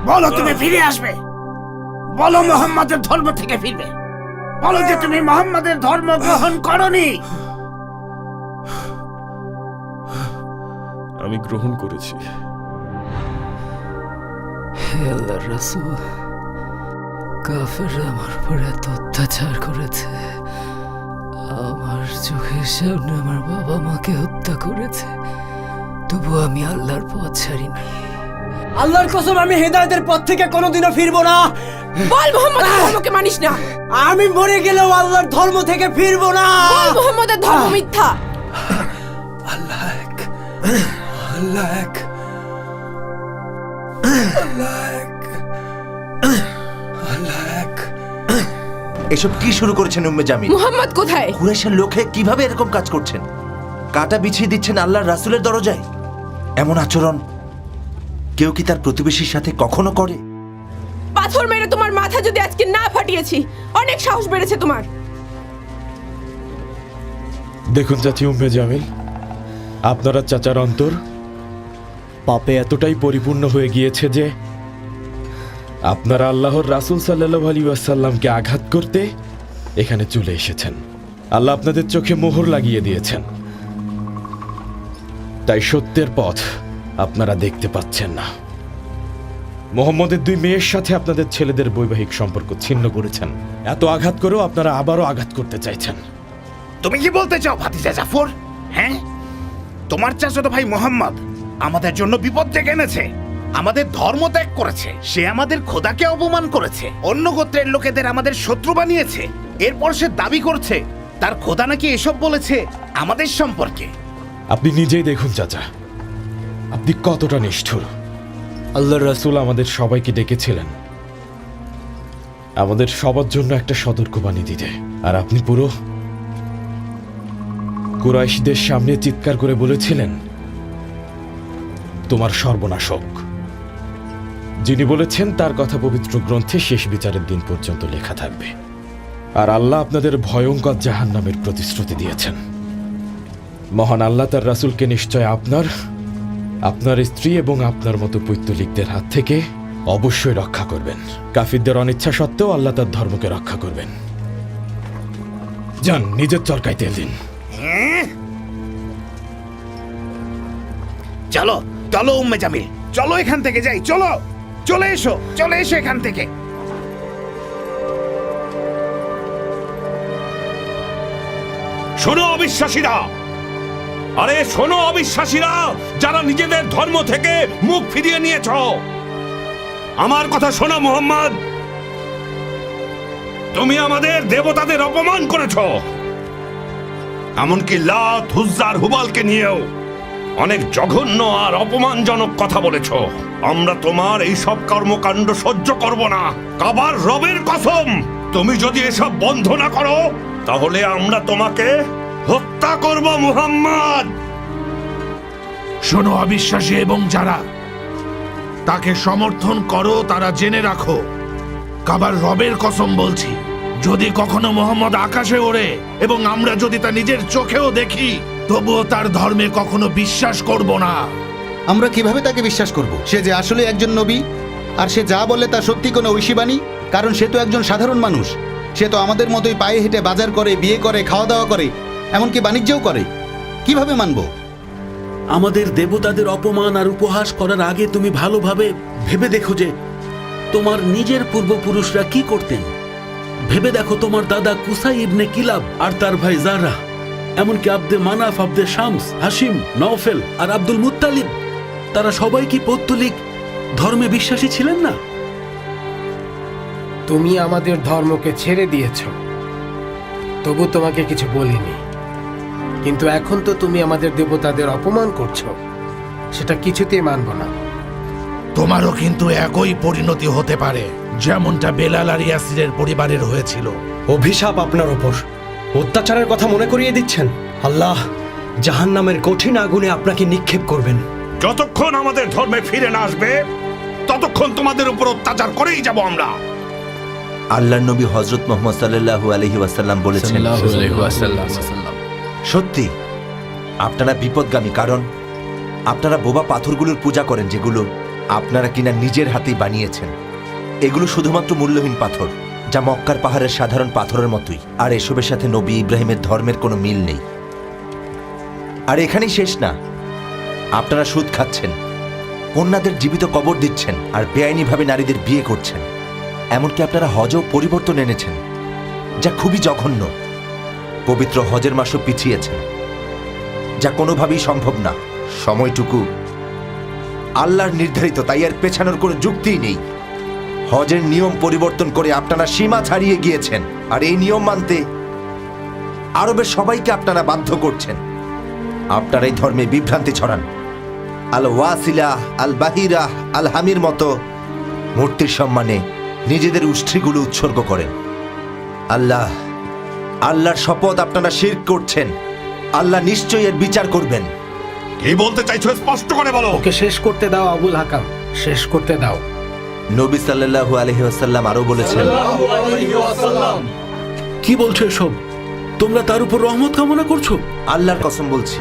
বলো তুমি ফিরে আসবে, বলো মুহাম্মাদের ধর্ম থেকে ফিরবে, বলো যে তুমি মুহাম্মাদের ধর্ম গ্রহণ করনি। আমি গ্রহণ করেছি। হে আল্লাহর রাসূল, কাফেররা আমার উপর এত অত্যাচার করেছে, আমার চোখের সামনে আমার বাবা মাকে হত্যা করেছে, তবু আমি আল্লাহর পথ ছাড়িনি। আল্লাহর কসম, আমি হেদায়েতের পথ থেকে কোনোদিনও ফিরবো না। বল মুহাম্মাদের ধর্মকে মানিস না। আমি মরে গেলেও আল্লাহর ধর্ম থেকে ফিরবো না। বল মুহাম্মাদের ধর্ম মিথ্যা। আল্লাহ এক, আল্লাহ এক, আল্লাহ এক, আল্লাহ এক। এসব কি শুরু করেছেন উম্মে জামিল? মুহাম্মদ কোথায়? কুরাইশের লোকে কিভাবে এরকম কাজ করছেন? কাটা বিছিয়ে দিচ্ছেন আল্লাহর রাসূলের দরজায়। এমন আচরণ কেউ কি তার প্রতিবেশীর সাথে কখনো করে? পাথর মেরে তোমার মাথা যদি আজকে না ফাটিয়েছি, অনেক সাহস বেড়েছে তোমার। দেখুন চাচি উম্মে জামিল, আপনারা চাচার অন্তর পাপে এতটাই পরিপূর্ণ হয়ে গিয়েছে যে আপনারা আল্লাহর রাসূল সাল্লাল্লাহু আলাইহি ওয়াসাল্লামকে আঘাত করতে এখানে চলে এসেছেন। আল্লাহ আপনাদের চোখে মোহর লাগিয়ে দিয়েছেন, তাই সত্যের পথ আপনারা দেখতে পাচ্ছেন না। মুহাম্মদের 2 মেয়ের সাথে আপনাদের ছেলেদের বৈবাহিক সম্পর্ক ছিন্ন করেছেন। এত আঘাত করেও আপনারা আবারও আঘাত করতে চাইছেন। তুমি কি বলতে চাও ভাতিজা জাফর? হ্যাঁ, তোমার চাচাতো ভাই মুহাম্মদ আমাদের জন্য বিপদ ডেকে এনেছে, আমাদের ধর্ম ত্যাগ করেছে, সে আমাদের খোদাকে অপমান করেছে, অন্য গোত্রের লোকেদের আমাদের শত্রু বানিয়েছে। এরপর সে দাবি করছে তার খোদা নাকি এসব বলেছে আমাদের সম্পর্কে। আপনি নিজেই দেখুন চাচা, আপনি কতটা নিষ্ঠুর। আল্লাহর রাসূল আমাদের সবাইকে ডেকেছিলেন আমাদের সবার জন্য একটা সতর্কবাণী দিতে, আর আপনি পুরো কুরাইশদের সামনে চিৎকার করে বলেছিলেন তোমার সর্বনাশ হোক। যিনি বলেছেন তার কথা পবিত্র গ্রন্থে শেষ বিচারের দিন পর্যন্ত লেখা থাকবে। আর আল্লাহ আপনাদের ভয়ঙ্কর জাহান্নামের প্রতিশ্রুতি দিয়েছেন। মহান আল্লাহ তার রাসূলকে নিশ্চয় আপনার স্ত্রী এবং আপনার মতো পৈতৃকদের হাত থেকে অবশ্যই রক্ষা করবেন। কাফিরদের অনিচ্ছা সত্ত্বেও আল্লাহ তার ধর্মকে রক্ষা করবেন। যান, নিজের চরকায় তেল দিন। চলো চলো উম্মে জামিল, চলো এখান থেকে যাই, চলো, চলে এসো, চলে এসো এখান থেকে। শোনো অবিশ্বাসীরা, আরে শোনো অবিশ্বাসীরা, যারা নিজেদের ধর্ম থেকে মুখ ফিরিয়ে নিয়েছ, আমার কথা শোনো মুহাম্মদ। তুমি আমাদের দেবতাদের অপমান করেছ, এমনকি লাত, উজ্জার, হুবালকে নিয়েও অনেক জঘন্য আর অপমানজনক কথা বলেছ। আমরা তোমার এই সব কর্মকাণ্ড সহ্য করব না। কাবার রবের কসম, তুমি যদি এসব বন্ধ না করো তাহলে আমরা তোমাকে হত্যা করব মুহাম্মদ। শোনো অবিশ্বাসী এবং যারা তাকে সমর্থন করো, তারা জেনে রাখো, কাবার রবের কসম বলছি, যদি কখনো মোহাম্মদ আকাশে ওড়ে এবং আমরা যদি তা নিজের চোখেও দেখি, তবুও তার ধর্মে কখনো বিশ্বাস করব না। আমরা কিভাবে তাকে বিশ্বাস করব? সে যে আসলে একজন নবী, আর সে যা বলে তা সত্যি কোনো ঐশীবাণী? কারণ সে তো একজন সাধারণ মানুষ। সে তো আমাদের মতোই পায়ে হেঁটে বাজার করে, বিয়ে করে, খাওয়া দাওয়া করে, এমনকি বাণিজ্যও করে। কিভাবে মানব? আমাদের দেবতাদের অপমান আর উপহাস করার আগে তুমি ভালোভাবে ভেবে দেখো যে তোমার নিজের পূর্বপুরুষরা কি করতেন। ভেবে দেখো তোমার দাদা কুসাই ইবনে কিলাব আর তার ভাই জারা, এমনকি আব্দে মানাফ, আব্দে শামস, হাসিম, নওফেল আর আব্দুল মুত্তালিব, তারা সবাই কি পৌত্তলিক ধর্মে বিশ্বাসী ছিলেন না? তুমি আমাদের ধর্মকে ছেড়ে দিয়েছ, তবু তোমাকে কিছু বলিনি। কিন্তু এখন তো তুমি আমাদের দেবতাদের অপমান করছো, সেটা কিছুতেই মানব না। তোমারও কিন্তু একই পরিণতি হতে পারে, যেমনটা বেলাল আর ইয়াসিরের পরিবারের হয়েছিল। অভিশাপ আপনার ওপর। অত্যাচারের কথা মনে করিয়ে দিচ্ছেন। আল্লাহ জাহান্নামের কঠিন আগুনে আপনাকে নিক্ষেপ করবেন। যতক্ষণ আমাদের ধর্মে ফিরে না আসবে ততক্ষণ তোমাদের উপর অত্যাচার করেই যাব আমরা। আল্লাহর নবী হযরত মুহাম্মদ সাল্লাল্লাহু আলাইহি ওয়াসাল্লাম বলেছেন, সত্যি আপনারা বিপদগামী, কারণ আপনারা বোবা পাথরগুলোর পূজা করেন যেগুলো আপনারা কিনা নিজের হাতেই বানিয়েছেন। এগুলো শুধুমাত্র মূল্যহীন পাথর, যা মক্কার পাহাড়ের সাধারণ পাথরের মতোই। আর এসবের সাথে নবী ইব্রাহিমের ধর্মের কোনো মিল নেই। আর এখানেই শেষ না, আপনারা সুদ খাচ্ছেন, কন্যাদের জীবিত কবর দিচ্ছেন, আর বেআইনিভাবে নারীদের বিয়ে করছেন। এমনকি আপনারা হজও পরিবর্তন এনেছেন, যা খুবই জঘন্য। পবিত্র হজের মাসও পিছিয়েছেন, যা কোনোভাবেই সম্ভব না। সময়টুকু আল্লাহর নির্ধারিত, তাই আর পেছানোর কোনো যুক্তিই নেই। হজের নিয়ম পরিবর্তন করে আপনারা সীমা ছাড়িয়ে গিয়েছেন, আর এই নিয়ম মানতে আরবের সবাইকে আপনারা বাধ্য করছেন। আপনারা এই ধর্মে বিভ্রান্তি ছড়ান। আল ওয়াসিলাহ, আল বাহিরাহ, আল হামির মতো মূর্তির সম্মানে নিজেদের উষ্ট্রিগুলো উৎসর্গ করেন। আল্লাহর শপথ, আপনারা শিরক করছেন। আল্লাহ নিশ্চয়ই এর বিচার করবেন। কি বলতে চাইছো স্পষ্ট করে বলো। ওকে শেষ করতে দাও আবুল হাকাম, শেষ করতে দাও। নবী সাল্লাল্লাহু আলাইহি ওয়াসাল্লাম আরো বলেছেন, কি বলছো এসব? তোমরা তার উপর রহমত কামনা করছো? আল্লাহর কসম বলছি,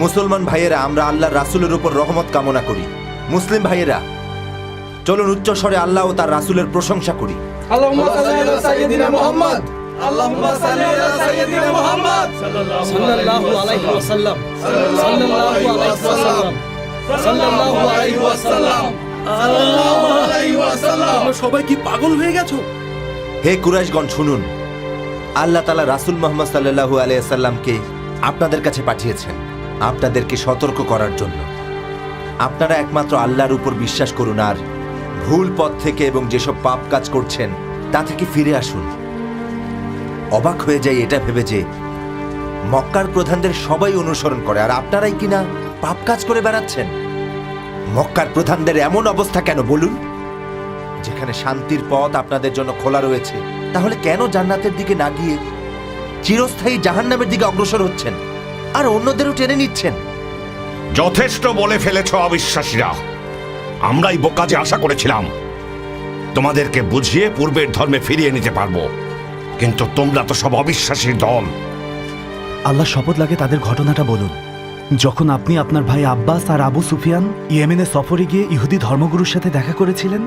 মুসলমান ভাইয়েরা, আমরা আল্লাহর রাসূলের উপর রহমত কামনা করি। মুসলিম ভাইয়েরা, চলুন উচ্চ স্বরে আল্লাহ ও তার রাসূলের প্রশংসা করি। আল্লাহুম্মা সাল্লি আলা সাইয়্যিদিনা মুহাম্মদ, আল্লাহুম্মা সাল্লি আলা সাইয়্যিদিনা মুহাম্মদ সাল্লাল্লাহু আলাইহি ওয়াসাল্লাম, সাল্লাল্লাহু আলাইহি ওয়াসাল্লাম, সাল্লাল্লাহু আলাইহি ওয়াসাল্লাম, সাল্লাল্লাহু আলাইহি ওয়াসাল্লাম। তোমরা সবাই কি পাগল হয়ে গেছো? হে কুরাইশগণ, শুনুন, আল্লাহ তাআলা রাসূল মুহাম্মদ সাল্লাল্লাহু আলাইহি ওয়াসাল্লামকে আপনাদের কাছে পাঠিয়েছেন আপনাদেরকে সতর্ক করার জন্য। আপনারা একমাত্র আল্লাহর উপর বিশ্বাস করুন, আর ভুল পথ থেকে এবং যেসব পাপ কাজ করছেন তা থেকে ফিরে আসুন। অবাক হয়ে যাই এটা ভেবে যে মক্কার প্রধানদের সবাই অনুসরণ করে, আর আপনারাই কিনা পাপ কাজ করে বেড়াচ্ছেন। মক্কার প্রধানদের এমন অবস্থা কেন বলুন? যেখানে শান্তির পথ আপনাদের জন্য খোলা রয়েছে, তাহলে কেন জান্নাতের দিকে না গিয়ে চিরস্থায়ী জাহান্নামের দিকে অগ্রসর হচ্ছেন আর অন্যদেরও টেনে নিচ্ছেন? যথেষ্ট বলে ফেলেছ অবিশ্বাসীরা। আমরাই বোকা যে আশা করেছিলাম তোমাদেরকে বুঝিয়ে পূর্বের ধর্মে ফিরিয়ে নিতে পারবো, কিন্তু তোমরা তো সব অবিশ্বাসীর দল। আল্লাহ শপথ লাগে তাদের ঘটনাটা বলুন। যখন আপনি আপনার ভাই আব্বাস আর আবু সুফিয়ান ইয়েমেনে সফরে গিয়ে ইহুদি ধর্মগুরুর সাথে দেখা করেছিলেন,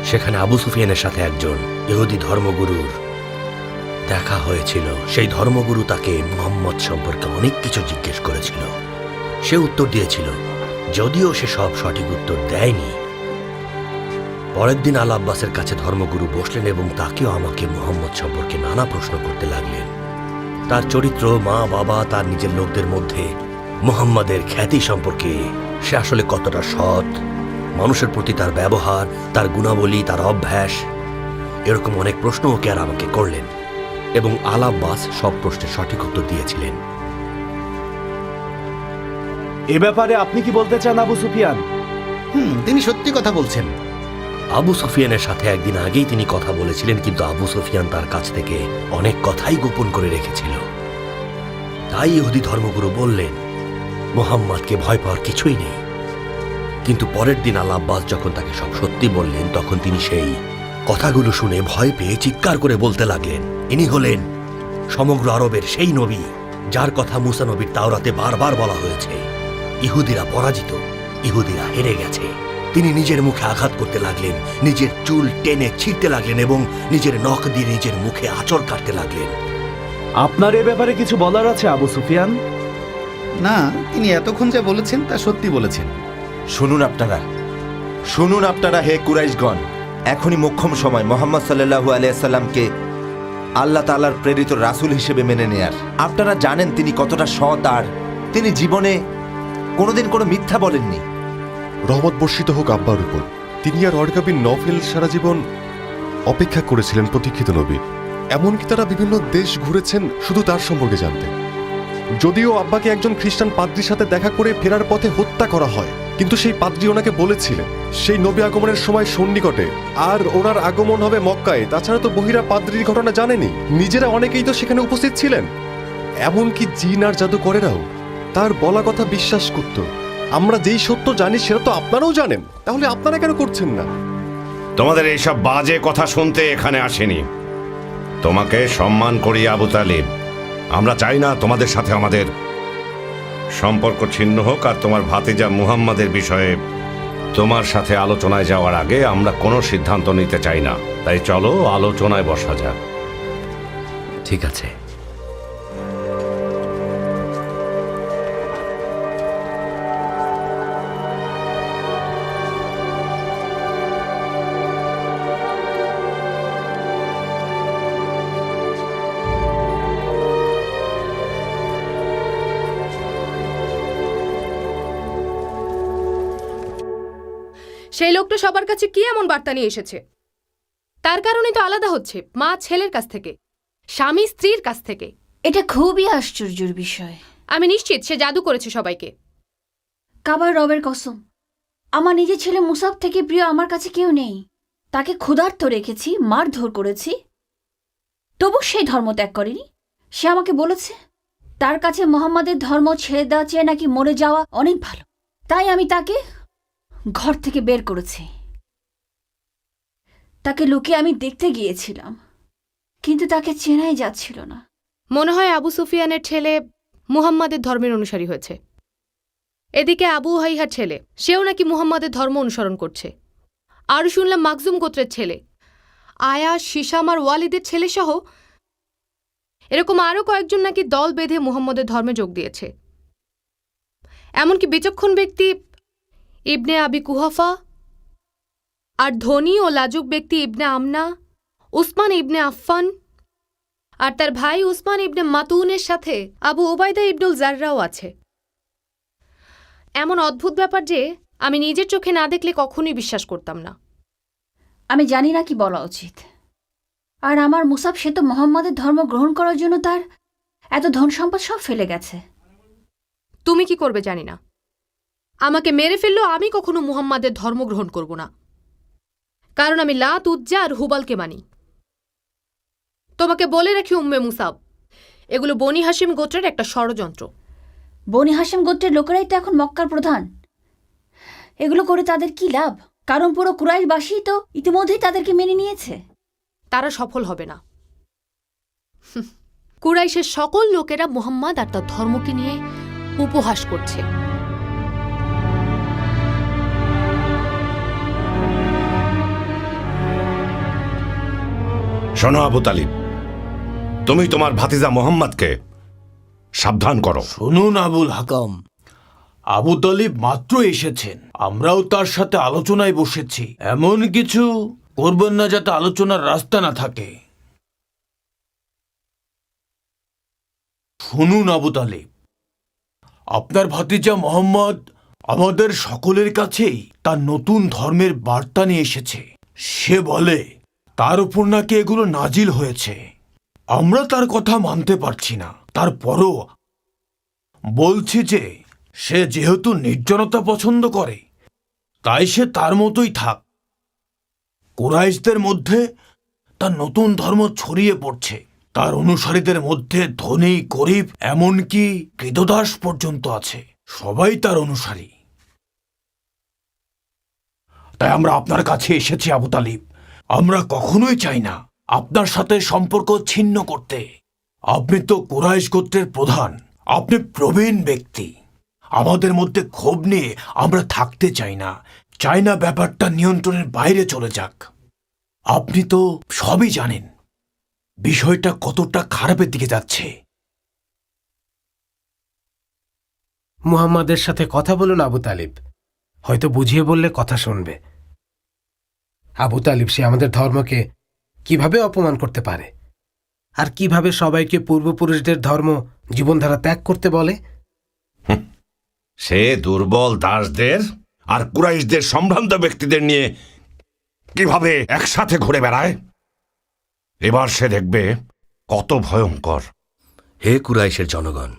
সেখানে আবু সুফিয়ানের সাথে একজন ইহুদি ধর্মগুরুর দেখা হয়েছিল। সেই ধর্মগুরু তাকে মুহাম্মদ সম্পর্কে অনেক কিছু জিজ্ঞেস করেছিল। সে উত্তর দিয়েছিল, যদিও সে সব সঠিক উত্তর দেয়নি। পরের দিন আল আব্বাসের কাছে ধর্মগুরু বসলেন এবং তাকেও আমাকে মুহাম্মদ সম্পর্কে নানা প্রশ্ন করতে লাগলেন। তার চরিত্র, মা বাবা, তার নিজের লোকদের মধ্যে মুহাম্মাদের খ্যাতি সম্পর্কে, সে আসলে কতটা সৎ, মানুষের প্রতি তার ব্যবহার, তার গুণাবলী, তার অভ্যাস, এরকম অনেক প্রশ্ন ওকে আর আমাকে করলেন এবং আল আব্বাস সব প্রশ্নের সঠিক উত্তর দিয়েছিলেন। এ ব্যাপারে আপনি কি বলতে চান আবু সুফিয়ান? তিনি সত্যি কথা বলছেন। আবু সুফিয়ানের সাথে একদিন আগেই তিনি কথা বলেছিলেন, কিন্তু আবু সুফিয়ান তার কাছ থেকে অনেক কথাই গোপন করে রেখেছিল। তাই ইহুদি ধর্মগুরু বললেন, মুহাম্মাদকে ভয় পাওয়ার কিছুই নেই। কিন্তু পরের দিন আল আব্বাস যখন তাকে সব সত্যি বললেন, তখন তিনি সেই কথাগুলো শুনে ভয় পেয়ে চিৎকার করে বলতে লাগলেন, ইনি হলেন সমগ্র আরবের সেই নবী যার কথা মুসা নবীর তাওরাতে বারবার বলা হয়েছে। ইহুদিরা পরাজিত, ইহুদিরা হেরে গেছে। তিনি নিজের মুখে আঘাত করতে লাগলেন, নিজের চুল টেনে ছিঁড়তে লাগলেন এবং নিজের নখ দিয়ে নিজের মুখে আঁচড় কাটতে লাগলেন। আপনার এ ব্যাপারে কিছু বলার আছে আবু সুফিয়ান? না, তিনি এতক্ষণ যা বলেছেন তা সত্যি বলেছেন। শুনুন আপনারা হে কুরাইশগণ, এখনই মোক্ষম সময় মুহাম্মদ সাল্লাল্লাহু আলাইহি সাল্লামকে আল্লাহ তাআলার প্রেরিত রাসূল হিসেবে মেনে নেয়ার। আপনারা জানেন তিনি কতটা সৎ, আর তিনি জীবনে কোনোদিন কোনো মিথ্যা বলেননি। রহমত বর্ষিত হোক আব্বার উপর। তিনি আর ওয়ার্কা বিন নফেল সারা জীবন অপেক্ষা করেছিলেন প্রতীক্ষিত নবীর। এমনকি তারা বিভিন্ন দেশ ঘুরেছেন শুধু তার সম্পর্কে জানতে। যদিও আব্বাকে একজন খ্রিস্টান পাদ্রির সাথে দেখা করে ফেরার পথে হত্যা করা হয়, কিন্তু সেই পাদ্রী ওনাকে বলেছিলেন সেই নবী আগমনের সময় সন্নিকটে, আর ওনার আগমন হবে মক্কায়। তাছাড়া তো বহিরা পাদ্রীর ঘটনা জানেনি, নিজেরা অনেকেই তো সেখানে উপস্থিত ছিলেন। এমনকি জিন আর জাদুকরেরাও তার বলা কথা বিশ্বাস করত। আমরা যেই সত্য জানি সেটা তো আপনারাও জানেন, তাহলে আপনারা কেন করছেন না? তোমাদের এইসব বাজে কথা শুনতে এখানে আসেনি। তোমাকে সম্মান করি আবু তালিব। আমরা চাই না তোমাদের সাথে আমাদের সম্পর্ক ছিন্ন হোক আর তোমার ভাতিজা মুহাম্মাদের বিষয়ে তোমার সাথে আলোচনায় যাওয়ার আগে আমরা কোনো সিদ্ধান্ত নিতে চাই না। তাই চলো আলোচনায় বসা যাক। ঠিক আছে। সেই লোকটা সবার কাছে কি এমন বার্তা নিয়ে এসেছে? তার কারণে তো আলাদা হচ্ছে, মা ছেলের কাছ থেকে, স্বামী স্ত্রীর কাছ থেকে। এটা খুবই আশ্চর্যের বিষয়। আমি নিশ্চিত সে জাদু করেছে সবাইকে। কাবার রবের কসম, আমার নিজের ছেলে মুসাব থেকে প্রিয় আমার কাছে কেউ নেই। তাকে ক্ষুধার্ত রেখেছি, মারধর করেছি, তবু সেই ধর্ম ত্যাগ করেনি। সে আমাকে বলেছে তার কাছে মোহাম্মদের ধর্ম ছেড়ে দেওয়া চেয়ে নাকি মরে যাওয়া অনেক ভালো। তাই আমি তাকে ঘর থেকে বের করেছি। তাকে লুকিয়ে আমি দেখতে গিয়েছিলাম, কিন্তু তাকে চেনাই যাচ্ছিল না। মনে হয় আবু সুফিয়ানের ছেলে মুহাম্মাদের ধর্মের অনুসারী হয়েছে। এদিকে আবু হাইহার ছেলে, সেও নাকি মুহাম্মাদের ধর্ম অনুসরণ করছে। আর শুনলাম মাকজুম গোত্রের ছেলে আয়া, শিশাম আর ওয়ালিদের ছেলেসহ এরকম আরও কয়েকজন নাকি দল বেঁধে মুহাম্মদের ধর্মে যোগ দিয়েছে। এমনকি বিচক্ষণ ব্যক্তি ইবনে আবি কুহাফা আর ধনী ও লাজুক ব্যক্তি ইবনে আমনা, উসমান ইবনে আফফান আর তার ভাই উসমান ইবনে মাতুনের সাথে আবু ওবায়দা ইবনুল জাররাও আছে। এমন অদ্ভুত ব্যাপার যে আমি নিজের চোখে না দেখলে কখনোই বিশ্বাস করতাম না। আমি জানি না কি বলা উচিত। আর আমার মুসাব, সে তো মোহাম্মদের ধর্ম গ্রহণ করার জন্য তার এত ধন সম্পদ সব ফেলে গেছে। তুমি কি করবে জানি না, আমাকে মেরে ফেললেও আমি কখনো মুহাম্মাদের ধর্ম গ্রহণ করব না, কারণ আমি লাত, উজ্জা আর হুবালকে মানি। তোমাকে বলে রাখি উম্মে মুসাব, এগুলো বনি হাশিম গোত্রের একটা ষড়যন্ত্র। বনি হাশিম গোত্রের লোকেরাই তো এখন মক্কার প্রধান। এগুলো করে তাদের কি লাভ? কারণ পুরো কুরাইশবাসী তো ইতিমধ্যেই তাদেরকে মেনে নিয়েছে। তারা সফল হবে না। কুরাইশের সকল লোকেরা মুহাম্মদ আর তার ধর্মকে নিয়ে উপহাস করছে। শোনো আবু তালিব, তুমি তোমার ভাতিজা মোহাম্মদকে সাবধান করো। শুনুন আবুল হাকাম, আবু তালিব মাত্র এসেছেন, আমরাও তার সাথে আলোচনায় বসেছি। এমন কিছু করবেন না যাতে আলোচনার রাস্তা না থাকে। শুনুন আবু তালিব, আপনার ভাতিজা মোহাম্মদ আমাদের সকলের কাছেই তার নতুন ধর্মের বার্তা নিয়ে এসেছে। সে বলে তার উপর নাকি এগুলো নাজিল হয়েছে। আমরা তার কথা মানতে পারছি না, তারপরও বলছি যে সে যেহেতু নির্জনতা পছন্দ করে, তাই সে তার মতোই থাক। কুরাইশদের মধ্যে তার নতুন ধর্ম ছড়িয়ে পড়ছে। তার অনুসারীদের মধ্যে ধনী, গরিব, এমনকি কৃতদাস পর্যন্ত আছে। সবাই তার অনুসারী। তাই আমরা আপনার কাছে এসেছি আবু তালিব। আমরা কখনোই চাই না আপনার সাথে সম্পর্ক ছিন্ন করতে। আপনি তো কুরাইশ গোত্রের প্রধান, আপনি প্রবীণ ব্যক্তি। আমাদের মধ্যে ক্ষোভ নিয়ে আমরা থাকতে চাই না। চাই না ব্যাপারটা নিয়ন্ত্রণের বাইরে চলে যাক। আপনি তো সবই জানেন বিষয়টা কতটা খারাপের দিকে যাচ্ছে। মুহাম্মাদের সাথে কথা বলুন আবু তালিব, হয়তো বুঝিয়ে বললে কথা শুনবে। আবু তালিব, সে আমাদের ধর্মকে কিভাবে অপমান করতে পারে? আর কিভাবে সবাইকে পূর্বপুরুষদের ধর্ম জীবনধারা ত্যাগ করতে বলে? সে দুর্বল দাসদের আর কুরাইশদের সম্ভ্রান্ত ব্যক্তিদের নিয়ে কিভাবে একসাথে ঘুরে বেড়ায়। এবার সে দেখবে কত ভয়ঙ্কর। হে কুরাইশের জনগণ,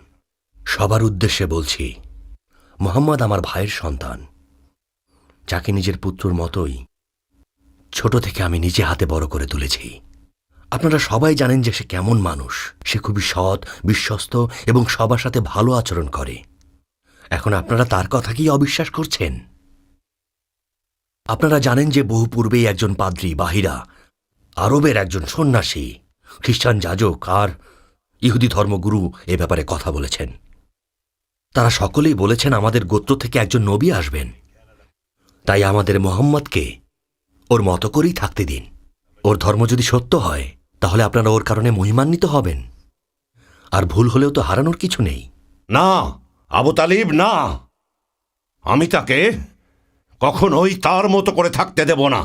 সবার উদ্দেশ্যে বলছি, মোহাম্মদ আমার ভাইয়ের সন্তান, যাকে নিজের পুত্রর মতোই ছোট থেকে আমি নিজে হাতে বড় করে তুলেছি। আপনারা সবাই জানেন যে সে কেমন মানুষ। সে খুবই সৎ, বিশ্বস্ত এবং সবার সাথে ভালো আচরণ করে। এখন আপনারা তার কথা কি অবিশ্বাস করছেন? আপনারা জানেন যে বহু পূর্বেই একজন পাদ্রী বাহিরা, আরবের একজন সন্ন্যাসী, খ্রিস্টান যাজক আর ইহুদি ধর্মগুরু এ ব্যাপারে কথা বলেছেন। তারা সকলেই বলেছেন আমাদের গোত্র থেকে একজন নবী আসবেন, তাই আমাদের মোহাম্মদকে ওর মতো করেই থাকতে দিন। ওর ধর্ম যদি সত্য হয় তাহলে আপনারা ওর কারণে মহিমান্বিত হবেন, আর ভুল হলেও তো হারানোর কিছু নেই। না আবু তালিব, না, আমি তাকে কখনোই তার মতো করে থাকতে দেব না।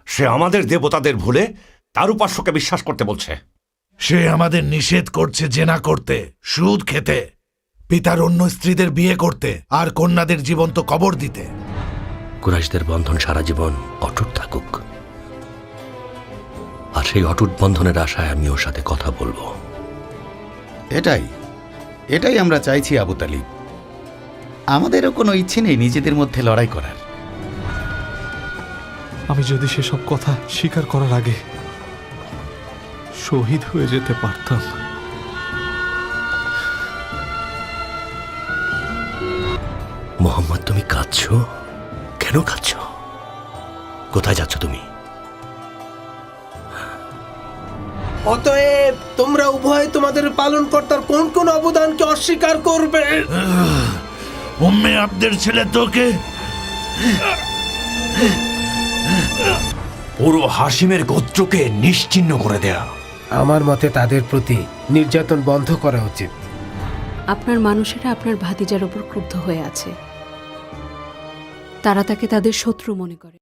সে আমাদের দেবতাদের ভুলে তার উপাস্যকে বিশ্বাস করতে বলছে। সে আমাদের নিষেধ করছে জেনা করতে, সুদ খেতে, পিতার অন্য স্ত্রীদের বিয়ে করতে, আর কন্যাদের জীবন্ত কবর দিতে। কুরাইশদের বন্ধন সারা জীবন অটুট থাকুক, আর সেই অটুট বন্ধনের আশায় আমি ওর সাথে কথা বলবো। এটাই আমরা চাইছি আবু তালিব। আমাদেরও কোনো ইচ্ছে নেই নিজেদের মধ্যে লড়াই করার। আমি যদি সেসব কথা স্বীকার করার আগে শহীদ হয়ে যেতে পারতাম। মোহাম্মদ, তুমি কাঁদছো কেন? কাঁদছো? কোথায় যাচ্ছ তুমি? অতএব তোমরা উভয় তোমাদের পালনকর্তার কোন কোন অবদানকে অস্বীকার করবে? উম্মে আব্দের ছেলে তোকে পুরো হাসিমের গোত্রকে নিশ্চিহ্ন করে দেয়া। আমার মতে তাদের প্রতি নির্যাতন বন্ধ করা উচিত। আপনার মানুষেরা আপনার ভাতিজার ওপর ক্রুদ্ধ হয়ে আছে। তারা তাকে তাদের শত্রু মনে করে।